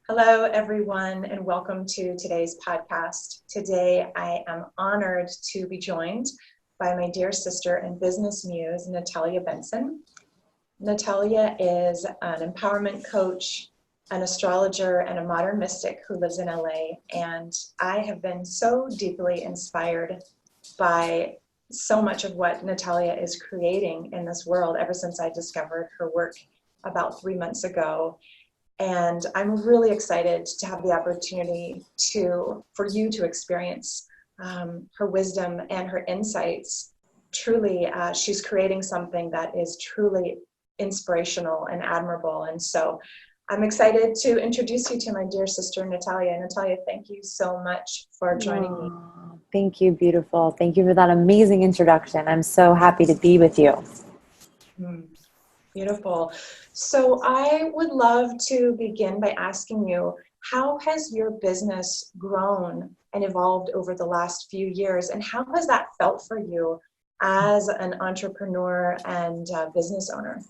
Hello, everyone, and welcome to today's podcast. Today, I am honored to be joined by my dear sister and business muse, Natalia Benson. Natalia is an empowerment coach, an astrologer, and a modern mystic who lives in LA. And I have been so deeply inspired by so much of what Natalia is creating in this world ever since I discovered her work about 3 months ago. And I'm really excited to have the opportunity for you to experience her wisdom and her insights. Truly, she's creating something that is truly inspirational and admirable. And so I'm excited to introduce you to my dear sister, Natalia. Natalia, thank you so much for joining me. Thank you, beautiful. Thank you for that amazing introduction. I'm so happy to be with you. Beautiful. So I would love to begin by asking you, how has your business grown and evolved over the last few years? And how has that felt for you as an entrepreneur and business owner?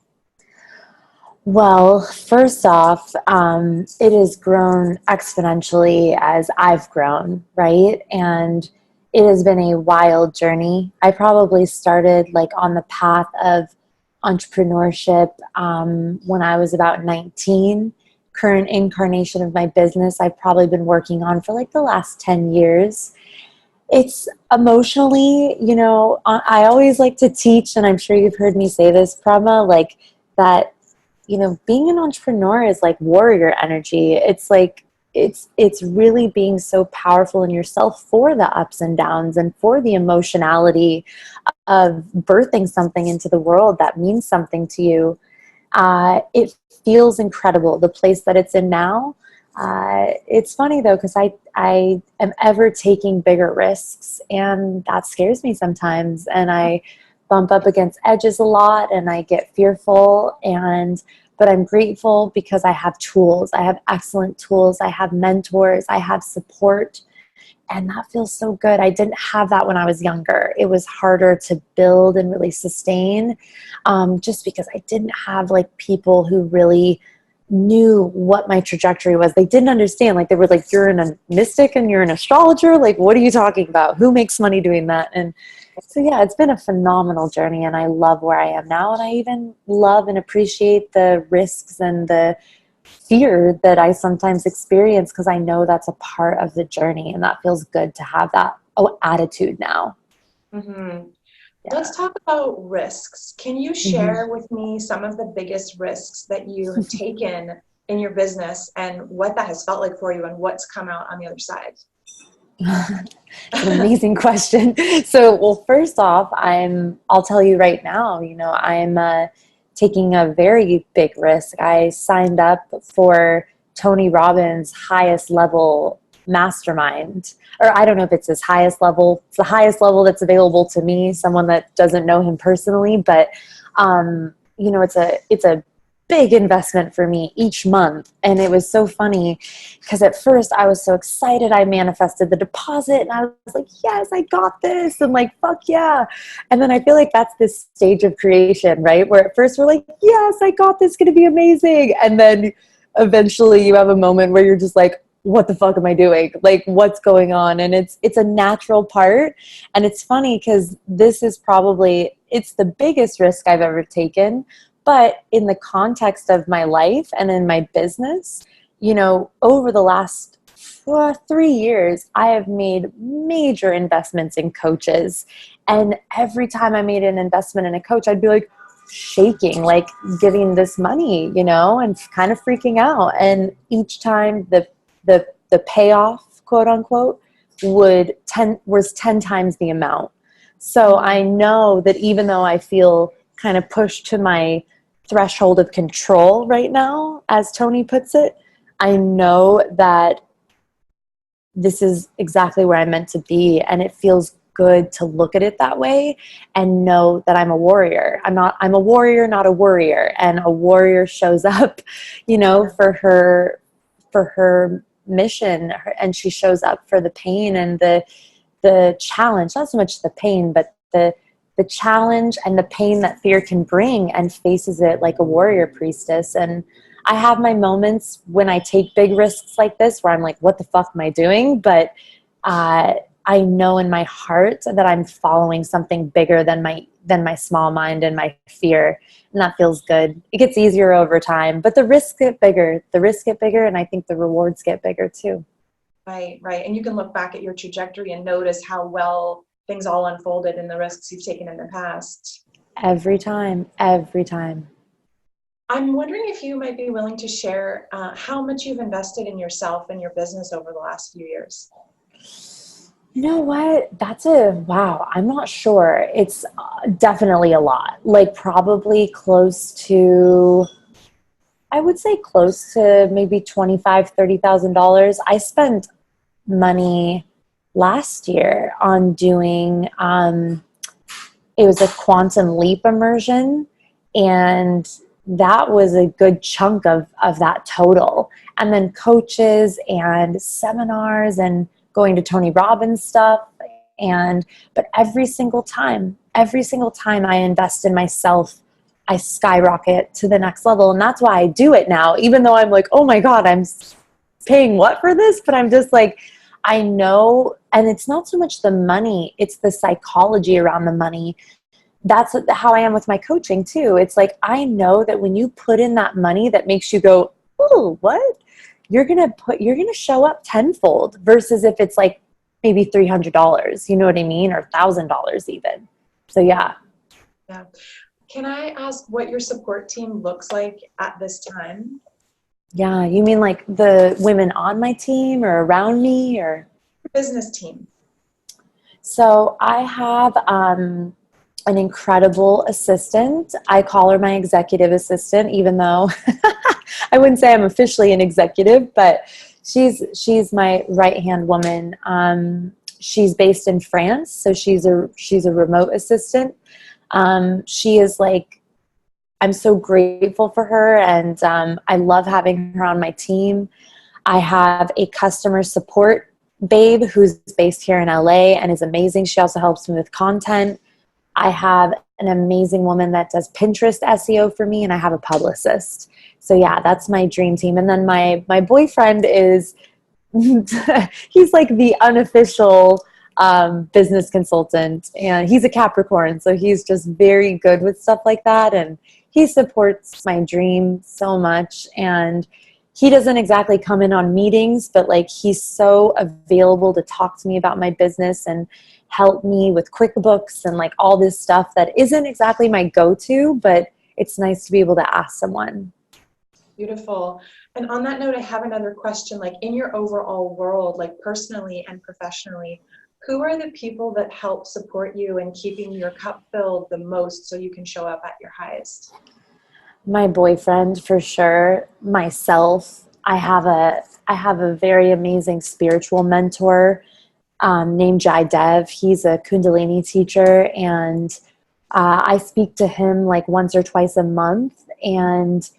Well, first off, it has grown exponentially as I've grown, right? And it has been a wild journey. I probably started on the path of entrepreneurship when I was about 19. Current incarnation of my business I've probably been working on for the last 10 years. It's emotionally, I always like to teach, and I'm sure you've heard me say this, Prema, that, being an entrepreneur is like warrior energy. It's really being so powerful in yourself for the ups and downs and for the emotionality of birthing something into the world that means something to you. It feels incredible, the place that it's in now. It's funny though, because I am ever taking bigger risks, and that scares me sometimes. And I bump up against edges a lot, and I get fearful. But I'm grateful because I have tools. I have excellent tools. I have mentors. I have support. And that feels so good. I didn't have that when I was younger. It was harder to build and really sustain, just because I didn't have people who really knew what my trajectory was. They didn't understand. They were like, you're a mystic and you're an astrologer. What are you talking about? Who makes money doing that? And so, yeah, it's been a phenomenal journey, and I love where I am now. And I even love and appreciate the risks and the fear that I sometimes experience, because I know that's a part of the journey, and that feels good to have that attitude now. Mm-hmm. Yeah. Let's talk about risks. Can you share with me some of the biggest risks that you have taken in your business, and what that has felt like for you, and what's come out on the other side? An amazing question. So, well, first off, I'll tell you right now, I'm taking a very big risk. I signed up for Tony Robbins' highest level mastermind, or I don't know if it's his highest level. It's the highest level that's available to me, someone that doesn't know him personally, but it's a big investment for me each month. And it was so funny because at first I was so excited. I manifested the deposit and I was like, yes, I got this. And fuck yeah. And then I feel like that's this stage of creation, right? Where at first we're like, yes, I got this, going to be amazing. And then eventually you have a moment where you're just like, what the fuck am I doing? What's going on? And it's a natural part. And it's funny because this is it's the biggest risk I've ever taken. But in the context of my life and in my business, over the last 3 years, I have made major investments in coaches. And every time I made an investment in a coach, I'd be shaking, giving this money, and kind of freaking out. And each time the payoff, quote unquote, was 10 times the amount. So I know that even though I feel kind of pushed to my threshold of control right now, as Tony puts it, I know that this is exactly where I'm meant to be, and it feels good to look at it that way and know that I'm a warrior. I'm a warrior, not a worrier. And a warrior shows up, for her mission, and she shows up for the pain and the challenge, not so much the pain, but the challenge and the pain that fear can bring, and faces it like a warrior priestess. And I have my moments when I take big risks like this where I'm like, what the fuck am I doing? But I know in my heart that I'm following something bigger than my small mind and my fear. And that feels good. It gets easier over time, but the risks get bigger. And I think the rewards get bigger too. Right, right. And you can look back at your trajectory and notice how well things all unfolded in the risks you've taken in the past. Every time. I'm wondering if you might be willing to share how much you've invested in yourself and your business over the last few years. You know what? Wow. I'm not sure. It's definitely a lot. Like probably I would say close to maybe $25,000, $30,000. I spent money last year on doing, it was a quantum leap immersion, and that was a good chunk of that total. And then coaches and seminars and going to Tony Robbins stuff. But every single time I invest in myself, I skyrocket to the next level. And that's why I do it now, even though I'm like, oh my God, I'm paying what for this? But I'm just like, I know, and it's not so much the money, it's the psychology around the money. That's how I am with my coaching too. It's like, I know that when you put in that money that makes you go, oh, what? You're going to show up tenfold versus if it's like maybe $300, you know what I mean? Or $1,000 even. So yeah. Yeah. Can I ask what your support team looks like at this time? Yeah. You mean like the women on my team or around me or? Business team. So I have, an incredible assistant. I call her my executive assistant, even though I wouldn't say I'm officially an executive, but she's my right-hand woman. She's based in France, so she's a remote assistant. She is like, I'm so grateful for her, and I love having her on my team. I have a customer support babe who's based here in LA and is amazing. She also helps me with content. I have an amazing woman that does Pinterest SEO for me, and I have a publicist. So yeah, that's my dream team. And then my boyfriend is, he's like the unofficial business consultant, and he's a Capricorn. So he's just very good with stuff like that. And he supports my dream so much. And he doesn't exactly come in on meetings, but like he's so available to talk to me about my business and help me with QuickBooks and like all this stuff that isn't exactly my go-to, but it's nice to be able to ask someone. Beautiful. And on that note, I have another question. Like in your overall world, like personally and professionally, who are the people that help support you in keeping your cup filled the most so you can show up at your highest? My boyfriend, for sure. Myself. I have a very amazing spiritual mentor named Jai Dev. He's a Kundalini teacher, and I speak to him like once or twice a month. And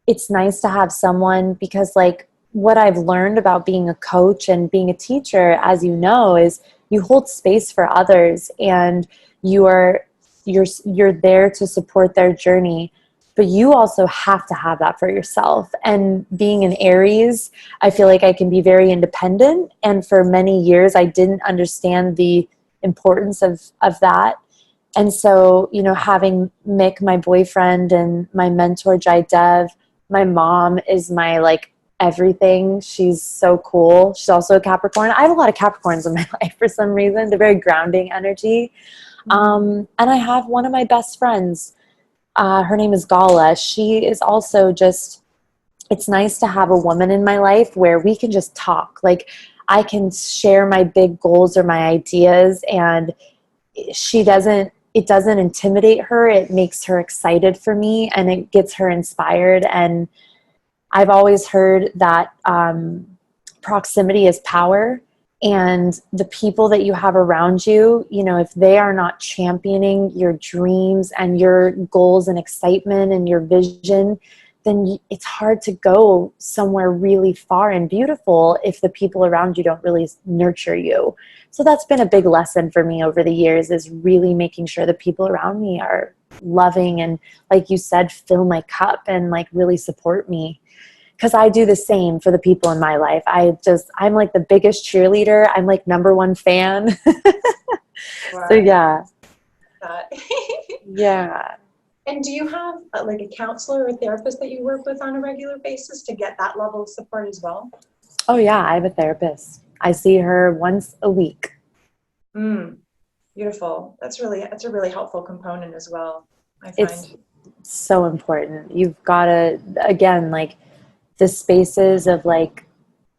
it's nice to have someone, because like what I've learned about being a coach and being a teacher, as you know, is you hold space for others, and you're there to support their journey. But you also have to have that for yourself. And being an Aries, I feel like I can be very independent. And for many years, I didn't understand the importance of that. And so, you know, having Mick, my boyfriend, and my mentor, Jai Dev, my mom is my like everything. She's so cool. She's also a Capricorn. I have a lot of Capricorns in my life for some reason. They're very grounding energy. And I have one of my best friends. Her name is Gala. She is also just, it's nice to have a woman in my life where we can just talk. Like I can share my big goals or my ideas, and it doesn't intimidate her. It makes her excited for me, and it gets her inspired. And I've always heard that proximity is power. And the people that you have around you, you know, if they are not championing your dreams and your goals and excitement and your vision, then it's hard to go somewhere really far and beautiful if the people around you don't really nurture you. So that's been a big lesson for me over the years, is really making sure the people around me are loving and, like you said, fill my cup and like really support me. Because I do the same for the people in my life. I'm like the biggest cheerleader. I'm like number one fan. So yeah. Yeah. And do you have like a counselor or therapist that you work with on a regular basis to get that level of support as well? Oh yeah, I have a therapist. I see her once a week. Beautiful. That's a really helpful component as well, I find. It's so important. You've got to, again, like the spaces of like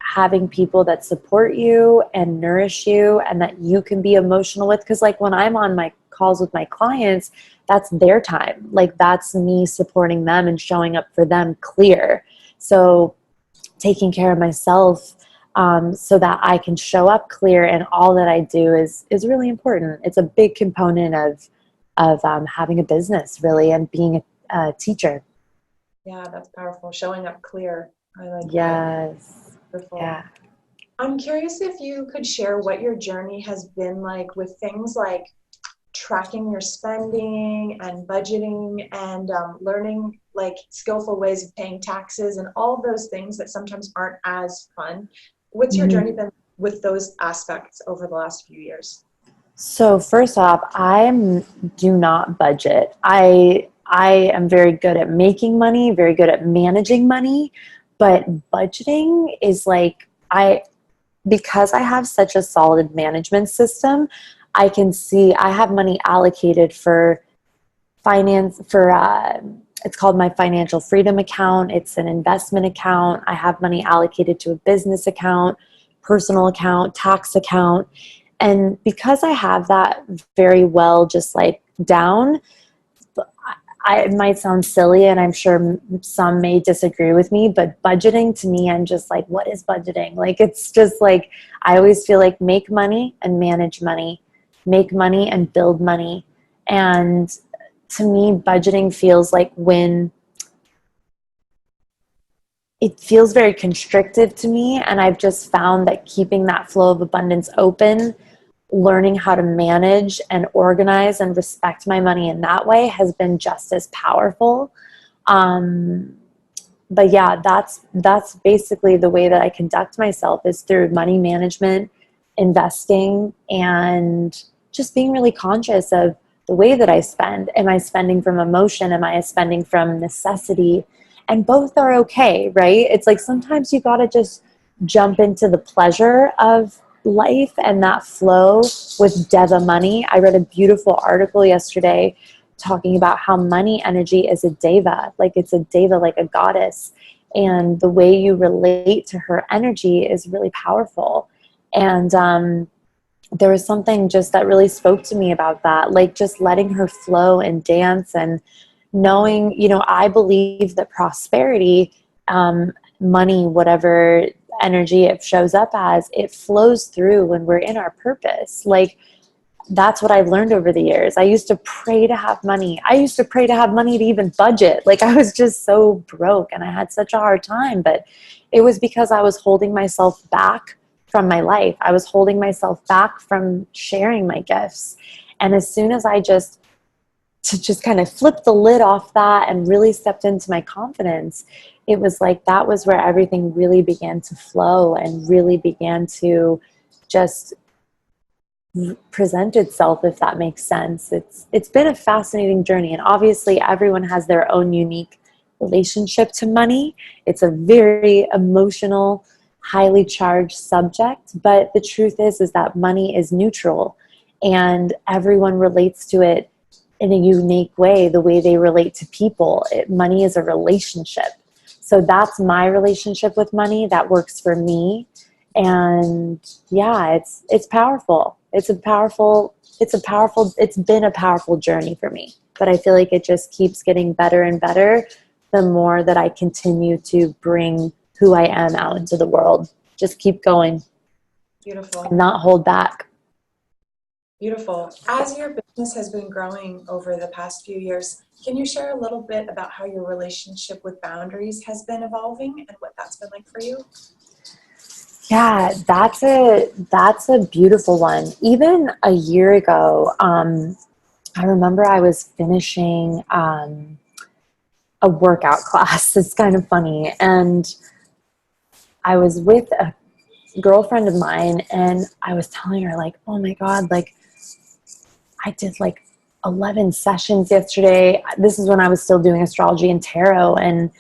having people that support you and nourish you and that you can be emotional with. Because like when I'm on my calls with my clients, that's their time. Like that's me supporting them and showing up for them clear. So taking care of myself so that I can show up clear and all that I do is really important. It's a big component of having a business really and being a teacher. Yeah, that's powerful. Showing up clear. I like that. Yes. Wonderful. Yeah. I'm curious if you could share what your journey has been like with things like tracking your spending and budgeting and learning like skillful ways of paying taxes and all of those things that sometimes aren't as fun. What's your journey been with those aspects over the last few years? So first off, do not budget. I am very good at making money, very good at managing money, but budgeting is like because I have such a solid management system, I can see I have money allocated for finance it's called my financial freedom account. It's an investment account. I have money allocated to a business account, personal account, tax account. And because I have that very well just like down, it might sound silly and I'm sure some may disagree with me, but budgeting to me, I'm just like, what is budgeting? Like, it's just like, I always feel like make money and manage money, make money and build money. And to me, budgeting feels like it feels very constrictive to me. And I've just found that keeping that flow of abundance open, learning how to manage and organize and respect my money in that way has been just as powerful. But yeah, that's basically the way that I conduct myself is through money management, investing, and just being really conscious of the way that I spend. Am I spending from emotion? Am I spending from necessity? And both are okay, right? It's like sometimes you got to just jump into the pleasure of life and that flow with Deva money. I read a beautiful article yesterday talking about how money energy is a deva, like it's a deva, like a goddess, and the way you relate to her energy is really powerful. And there was something just that really spoke to me about that, like just letting her flow and dance and knowing, I believe that prosperity, money, whatever energy it shows up as, it flows through when we're in our purpose. Like that's what I've learned over the years. I used to pray to have money. I used to pray to have money to even budget. Like I was just so broke and I had such a hard time, but it was because I was holding myself back from my life. I was holding myself back from sharing my gifts. And as soon as I just kind of flipped the lid off that and really stepped into my confidence, it was like that was where everything really began to flow and really began to just present itself, if that makes sense. It's been a fascinating journey, and obviously everyone has their own unique relationship to money. It's a very emotional, highly charged subject, but the truth is that money is neutral and everyone relates to it in a unique way, the way they relate to people. Money is a relationship. So that's my relationship with money that works for me. And yeah, it's powerful. It's been a powerful journey for me, but I feel like it just keeps getting better and better the more that I continue to bring who I am out into the world. Just keep going. Beautiful. And not hold back. Beautiful. As your business has been growing over the past few years, can you share a little bit about how your relationship with boundaries has been evolving and what that's been like for you? Yeah, that's a beautiful one. Even a year ago, I remember I was finishing a workout class. It's kind of funny. And I was with a girlfriend of mine, and I was telling her, like, oh my God, like, I did like 11 sessions yesterday. This is when I was still doing astrology and tarot. And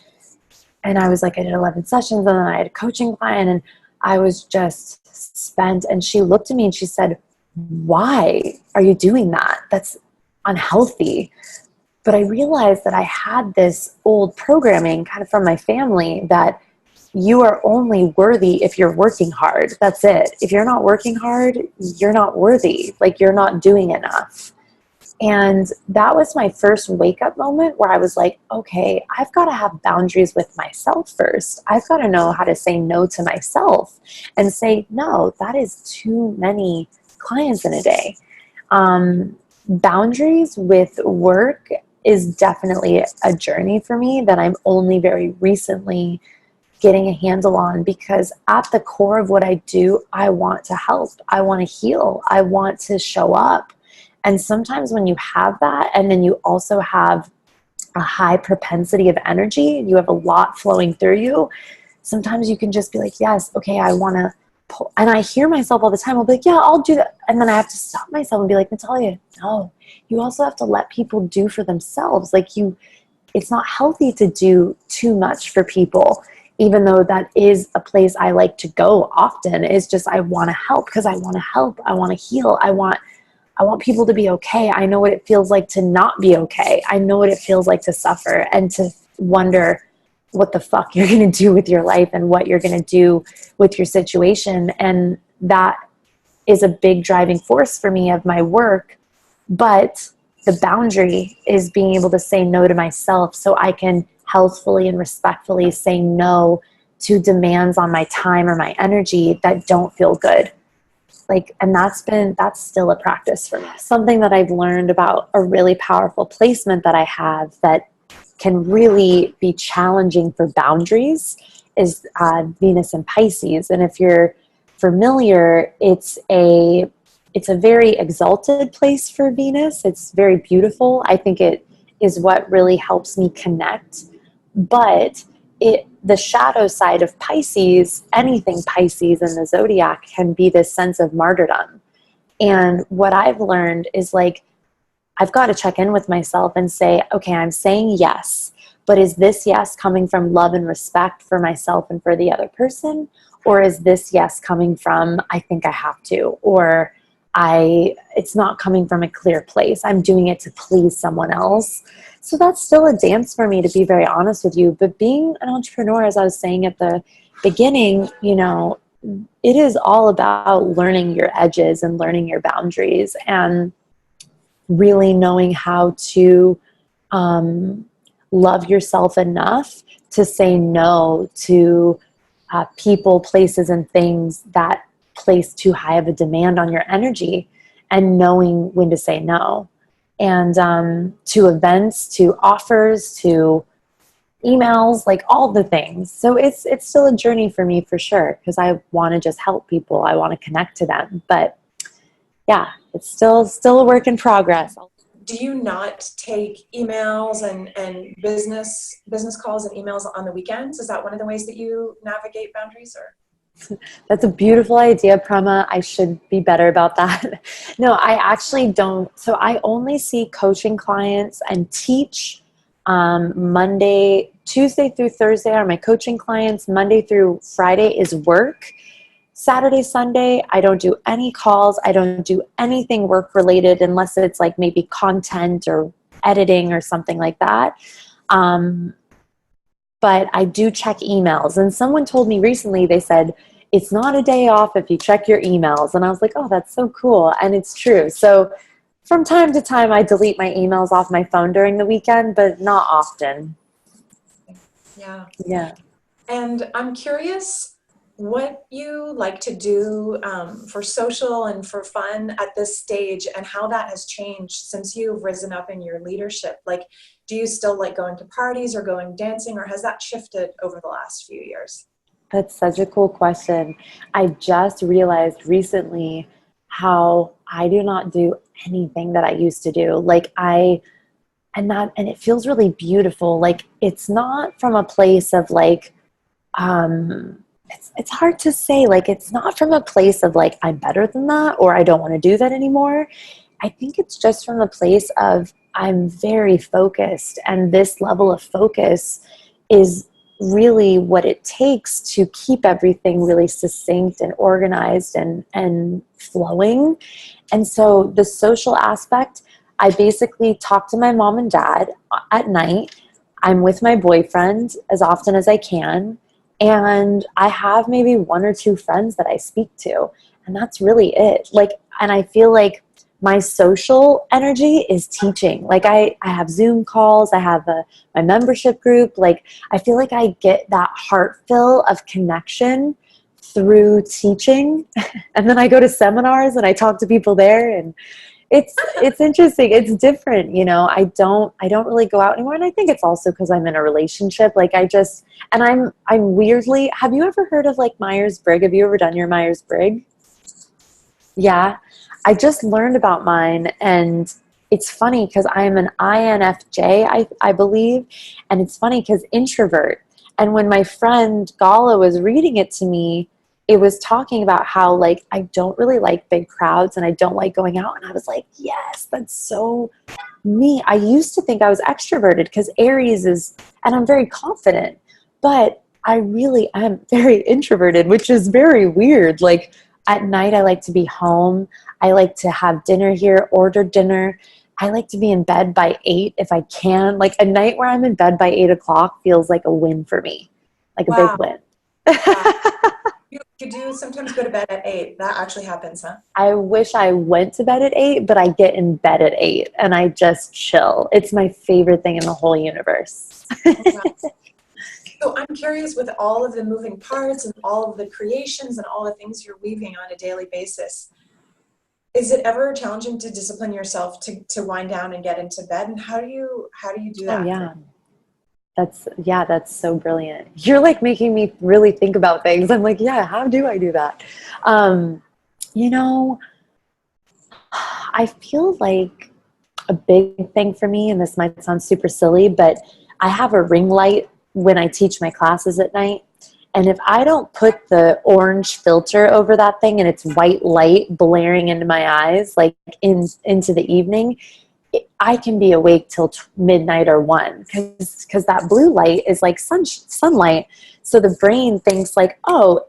I was like, I did 11 sessions, and then I had a coaching client, and I was just spent. And she looked at me and she said, why are you doing that? That's unhealthy. But I realized that I had this old programming kind of from my family that you are only worthy if you're working hard. That's it. If you're not working hard, you're not worthy. Like, you're not doing enough. And that was my first wake up moment where I was like, okay, I've got to have boundaries with myself first. I've got to know how to say no to myself and say, no, that is too many clients in a day. Boundaries with work is definitely a journey for me that I'm only very recently getting a handle on, because at the core of what I do, I want to help. I want to heal. I want to show up. And sometimes when you have that, and then you also have a high propensity of energy, you have a lot flowing through you, sometimes you can just be like, yes, okay, I want to pull. And I hear myself all the time. I'll be like, yeah, I'll do that. And then I have to stop myself and be like, Natalia, no, you also have to let people do for themselves. Like, it's not healthy to do too much for people, even though that is a place I like to go often. It's just, I want to help because I want to help. I want to heal. I want people to be okay. I know what it feels like to not be okay. I know what it feels like to suffer and to wonder what the fuck you're going to do with your life and what you're going to do with your situation. And that is a big driving force for me of my work. But the boundary is being able to say no to myself so I can healthfully and respectfully say no to demands on my time or my energy that don't feel good. Like, and that's still a practice for me. Something that I've learned about a really powerful placement that I have that can really be challenging for boundaries is Venus in Pisces. And if you're familiar, it's a very exalted place for Venus. It's very beautiful. I think it is what really helps me connect. But the shadow side of Pisces, anything Pisces in the zodiac, can be this sense of martyrdom. And what I've learned is, like, I've got to check in with myself and say, okay, I'm saying yes, but is this yes coming from love and respect for myself and for the other person? Or is this yes coming from, I think I have to, or it's not coming from a clear place. I'm doing it to please someone else. So that's still a dance for me, to be very honest with you. But being an entrepreneur, as I was saying at the beginning, it is all about learning your edges and learning your boundaries and really knowing how to love yourself enough to say no to people, places, and things that place too high of a demand on your energy, and knowing when to say no. And to events, to offers, to emails, like all the things. So it's still a journey for me, for sure, because I want to just help people. I want to connect to them. But yeah, it's still a work in progress. Do you not take emails and business calls and emails on the weekends? Is that one of the ways that you navigate boundaries? Or That's a beautiful idea, Prema. I should be better about that. No, I actually don't. So I only see coaching clients and teach Tuesday through Thursday are my coaching clients. Monday through Friday is work. Saturday, Sunday, I don't do any calls. I don't do anything work related unless it's like maybe content or editing or something like that. But I do check emails. And someone told me recently, they said, it's not a day off if you check your emails. And I was like, oh, that's so cool. And it's true. So from time to time, I delete my emails off my phone during the weekend, but not often. yeah. Yeah. And I'm curious what you like to do for social and for fun at this stage, and how that has changed since you've risen up in your leadership. Like, do you still like going to parties or going dancing, or has that shifted over the last few years? That's such a cool question. I just realized recently how I do not do anything that I used to do. And it feels really beautiful. Like, it's not from a place of like, it's hard to say, like, it's not from a place of like, I'm better than that, or I don't want to do that anymore. I think it's just from a place of, I'm very focused, and this level of focus is really what it takes to keep everything really succinct and organized and flowing. And so the social aspect, I basically talk to my mom and dad at night. I'm with my boyfriend as often as I can. And I have maybe one or two friends that I speak to. And that's really it. Like, and I feel like my social energy is teaching. Like, I have Zoom calls. I have my membership group. Like, I feel like I get that heart fill of connection through teaching. And then I go to seminars and I talk to people there, and it's interesting. It's different, you know. I don't really go out anymore, and I think it's also because I'm in a relationship. Like, I'm weirdly. Have you ever heard of like Myers-Briggs? Have you ever done your Myers-Briggs? Yeah, I just learned about mine, and it's funny because I'm an INFJ, I believe, and it's funny because introvert. And when my friend Gala was reading it to me, it was talking about how, like, I don't really like big crowds and I don't like going out. And I was like, yes, that's so me. I used to think I was extroverted because Aries is, and I'm very confident, but I really am very introverted, which is very weird. Like, at night, I like to be home. I like to have dinner here, order dinner. I like to be in bed by 8 if I can. Like, a night where I'm in bed by 8 o'clock feels like a win for me, like a big win. Wow. You do sometimes go to bed at 8. That actually happens, huh? I wish I went to bed at 8, but I get in bed at 8 and I just chill. It's my favorite thing in the whole universe. Wow. So I'm curious, with all of the moving parts and all of the creations and all the things you're weaving on a daily basis, is it ever challenging to discipline yourself to wind down and get into bed? And how do you do that? Oh, yeah. That's so brilliant. You're like making me really think about things. I'm like, yeah, how do I do that? You know, I feel like a big thing for me, and this might sound super silly, but I have a ring light when I teach my classes at night. And if I don't put the orange filter over that thing and it's white light blaring into my eyes, like into the evening, I can be awake till midnight or 1, because that blue light is like sunlight. So the brain thinks like, oh,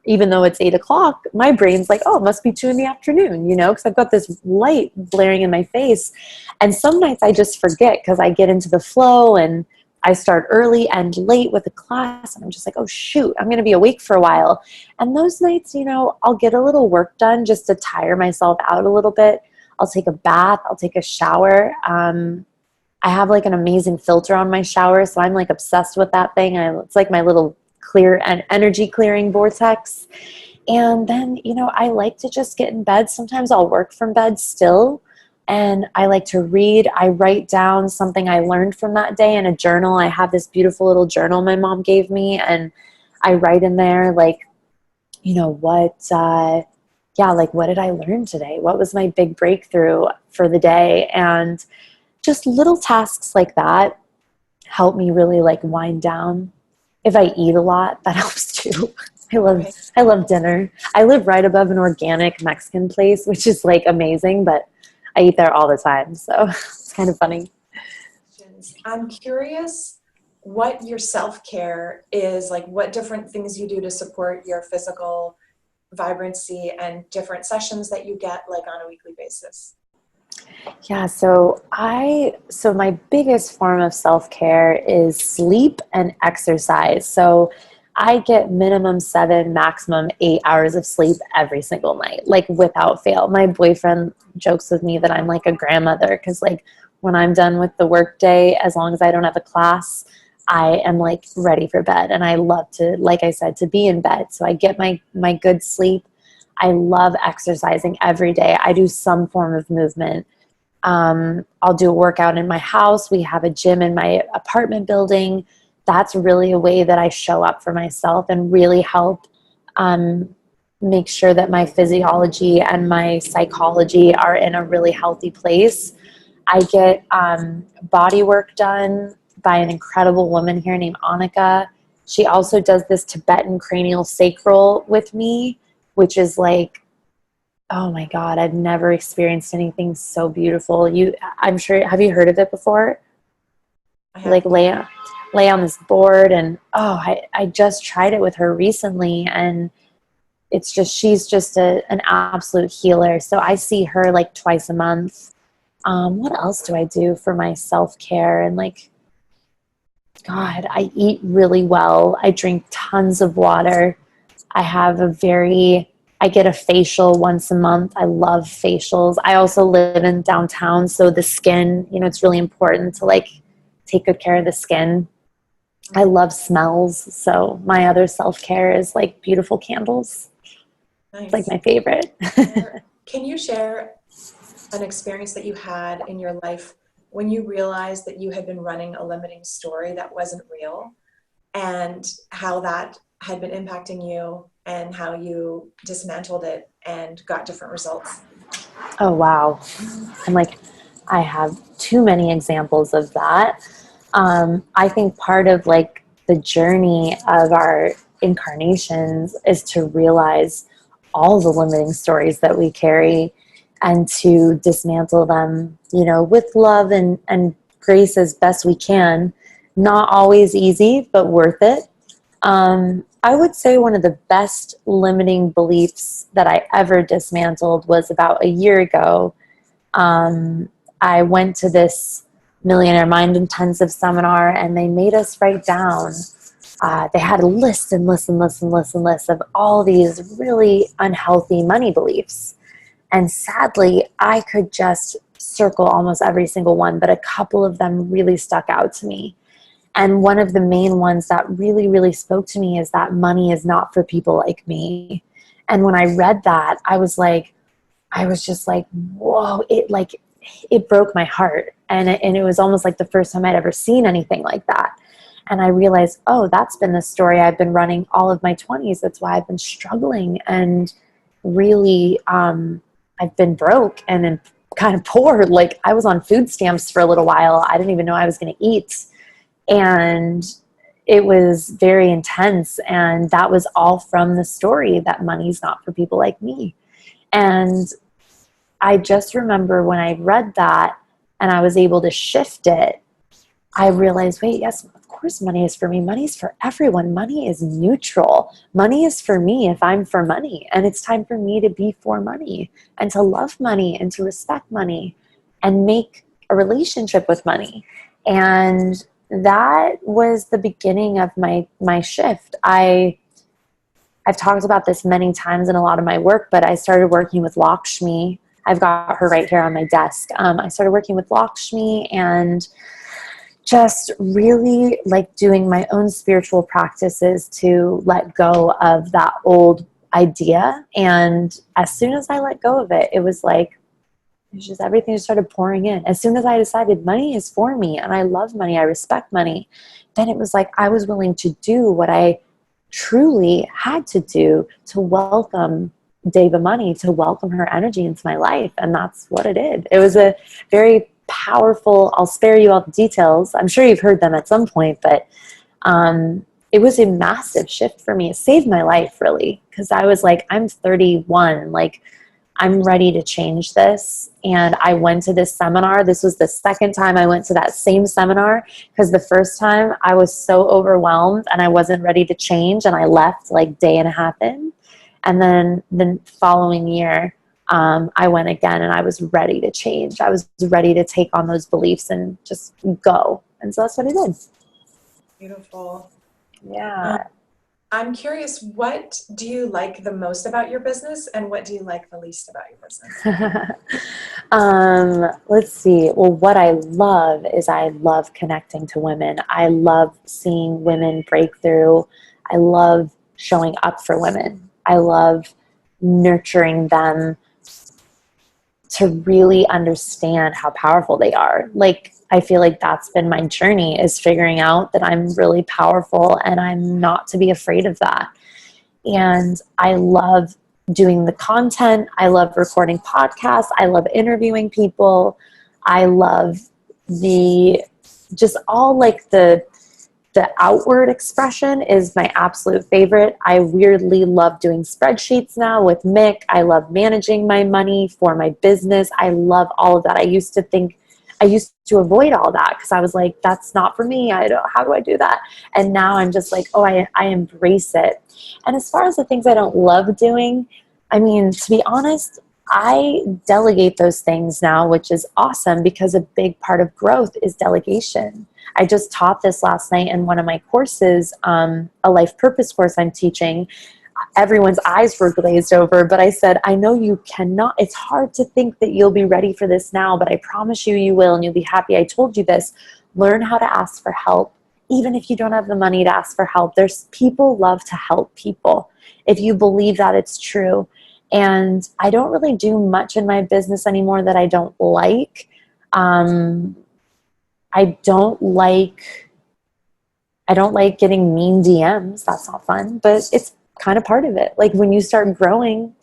even though it's 8 o'clock, my brain's like, oh, it must be 2 in the afternoon, you know, because I've got this light blaring in my face. And some nights I just forget because I get into the flow and I start early and late with a class, and I'm just like, oh shoot, I'm going to be awake for a while. And those nights, you know, I'll get a little work done just to tire myself out a little bit. I'll take a bath. I'll take a shower. I have like an amazing filter on my shower, so I'm like obsessed with that thing. It's like my little clear and energy clearing vortex. And then, you know, I like to just get in bed. Sometimes I'll work from bed still, and I like to read. I write down something I learned from that day in a journal. I have this beautiful little journal my mom gave me, and I write in there, like, you know, what did I learn today? What was my big breakthrough for the day? And just little tasks like that help me really like wind down. If I eat a lot, that helps too. I love dinner. I live right above an organic Mexican place, which is like amazing, but I eat there all the time. So it's kind of funny. I'm curious what your self-care is, like what different things you do to support your physical vibrancy and different sessions that you get like on a weekly basis. Yeah, so my biggest form of self-care is sleep and exercise. So I get minimum 7, maximum 8 hours of sleep every single night, like without fail. My boyfriend jokes with me that I'm like a grandmother, because like when I'm done with the workday, as long as I don't have a class, I am like ready for bed. And I love to, like I said, to be in bed. So I get my good sleep. I love exercising every day. I do some form of movement. I'll do a workout in my house. We have a gym in my apartment building. That's really a way that I show up for myself and really help make sure that my physiology and my psychology are in a really healthy place. I get body work done by an incredible woman here named Annika. She also does this Tibetan cranial sacral with me, which is like, oh my God, I've never experienced anything so beautiful. I'm sure, have you heard of it before? Like lay on this board, and I just tried it with her recently, and she's just an absolute healer. So I see her like twice a month. What else do I do for my self-care? And like, God, I eat really well. I drink tons of water. I get a facial once a month. I love facials. I also live in downtown, so the skin, it's really important to like take good care of the skin. I love smells. So my other self-care is like beautiful candles. Nice. It's like my favorite. Can you share an experience that you had in your life when you realized that you had been running a limiting story that wasn't real, and how that had been impacting you and how you dismantled it and got different results? Oh, wow. I have too many examples of that. I think part of like the journey of our incarnations is to realize all the limiting stories that we carry and to dismantle them, with love and grace as best we can. Not always easy, but worth it. I would say one of the best limiting beliefs that I ever dismantled was about a year ago. I went to this Millionaire Mind Intensive seminar, and they made us write down. They had a list and list of all these really unhealthy money beliefs. And sadly, I could just circle almost every single one, but a couple of them really stuck out to me. And one of the main ones that really, really spoke to me is that money is not for people like me. And when I read that, I was just like, whoa, it broke my heart. And it was almost like the first time I'd ever seen anything like that. And I realized, that's been the story I've been running all of my 20s. That's why I've been struggling and really, I've been broke and kind of poor. Like I was on food stamps for a little while. I didn't even know I was going to eat. And it was very intense. And that was all from the story that money's not for people like me. And I just remember when I read that and I was able to shift it, I realized, wait, yes, of course money is for me. Money is for everyone. Money is neutral. Money is for me if I'm for money. And it's time for me to be for money and to love money and to respect money and make a relationship with money. And that was the beginning of my shift. I've talked about this many times in a lot of my work, but I started working with Lakshmi. I've got her right here on my desk. I started working with Lakshmi and just really like doing my own spiritual practices to let go of that old idea. And as soon as I let go of it, it was just everything just started pouring in. As soon as I decided money is for me and I love money, I respect money, then it was like I was willing to do what I truly had to do to welcome Deva Money, to welcome her energy into my life. And that's what it did. It was a very powerful, I'll spare you all the details. I'm sure you've heard them at some point, but it was a massive shift for me. It saved my life, really, because I was like, I'm 31, like I'm ready to change this. And I went to this seminar. This was the second time I went to that same seminar, because the first time I was so overwhelmed and I wasn't ready to change, and I left like day and a half in. And then the following year, I went again and I was ready to change. I was ready to take on those beliefs and just go. And so that's what I did. Beautiful. Yeah. I'm curious, what do you like the most about your business and what do you like the least about your business? Let's see. Well, what I love is I love connecting to women. I love seeing women break through. I love showing up for women. I love nurturing them to really understand how powerful they are. Like, I feel like that's been my journey, is figuring out that I'm really powerful and I'm not to be afraid of that. And I love doing the content. I love recording podcasts. I love interviewing people. I love the just all like the outward expression is my absolute favorite. I weirdly love doing spreadsheets now with Mick. I love managing my money for my business. I love all of that. I used to avoid all that because I was like, that's not for me. How do I do that? And now I'm just like, oh, I embrace it. And as far as the things I don't love doing, I mean, to be honest, I delegate those things now, which is awesome because a big part of growth is delegation. I just taught this last night in one of my courses, a life purpose course I'm teaching. Everyone's eyes were glazed over, but I said, I know you cannot, it's hard to think that you'll be ready for this now, but I promise you, you will, and you'll be happy I told you this. Learn how to ask for help. Even if you don't have the money to ask for help, there's people love to help people. If you believe that it's true. And I don't really do much in my business anymore that I don't like. I don't like getting mean DMs. That's not fun, but it's kind of part of it. Like when you start growing,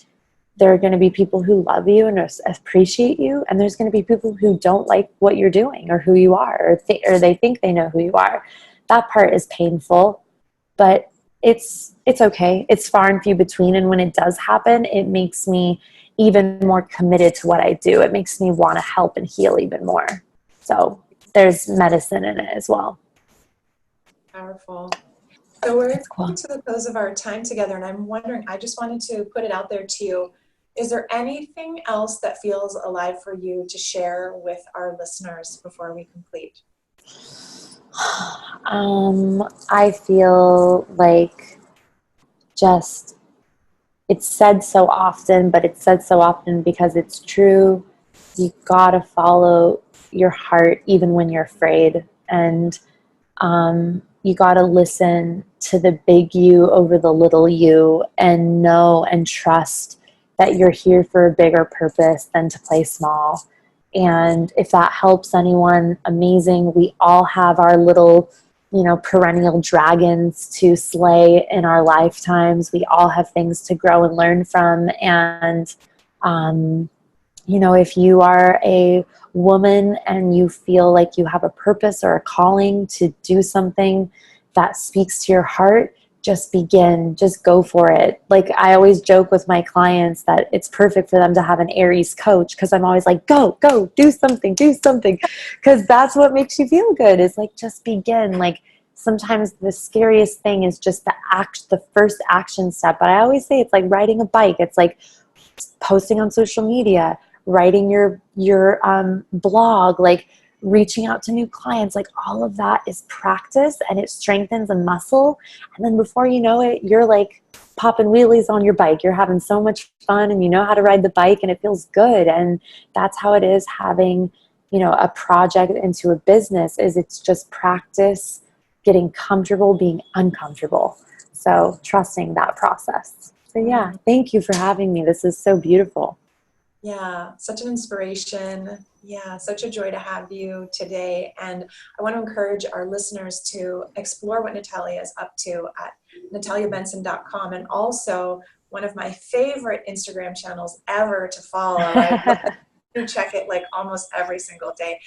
there are going to be people who love you and appreciate you, and there's going to be people who don't like what you're doing or who you are, or they think they know who you are. That part is painful, but it's okay. It's far and few between, and when it does happen, it makes me even more committed to what I do. It makes me want to help and heal even more. So there's medicine in it as well. Powerful. So we're Cool. coming to the close of our time together, and I'm wondering, I just wanted to put it out there to you. Is there anything else that feels alive for you to share with our listeners before we complete? I feel like just, it's said so often, but it's said so often because it's true. You gotta follow your heart even when you're afraid. And you gotta listen to the big you over the little you and know and trust that you're here for a bigger purpose than to play small. And if that helps anyone, amazing. We all have our little, perennial dragons to slay in our lifetimes. We all have things to grow and learn from. And, if you are a woman and you feel like you have a purpose or a calling to do something that speaks to your heart, just begin, just go for it. Like I always joke with my clients that it's perfect for them to have an Aries coach because I'm always like, go, do something. Because that's what makes you feel good is like, just begin. Like sometimes the scariest thing is just the first action step. But I always say it's like riding a bike. It's like posting on social media, writing your blog, like reaching out to new clients, like all of that is practice and it strengthens a muscle. And then before you know it, you're like popping wheelies on your bike. You're having so much fun and you know how to ride the bike and it feels good. And that's how it is having, a project into a business is it's just practice, getting comfortable, being uncomfortable. So trusting that process. So yeah, thank you for having me. This is so beautiful. Yeah, such an inspiration. Yeah, such a joy to have you today. And I want to encourage our listeners to explore what Natalia is up to at nataliabenson.com. And also one of my favorite Instagram channels ever to follow. I check it like almost every single day.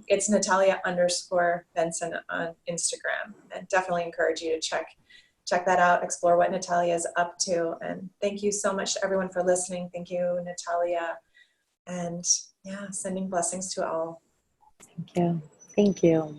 It's Natalia_Benson on Instagram. And definitely encourage you to check that out, explore what Natalia is up to. And thank you so much to everyone for listening. Thank you, Natalia. And yeah, sending blessings to all. Thank you. Thank you.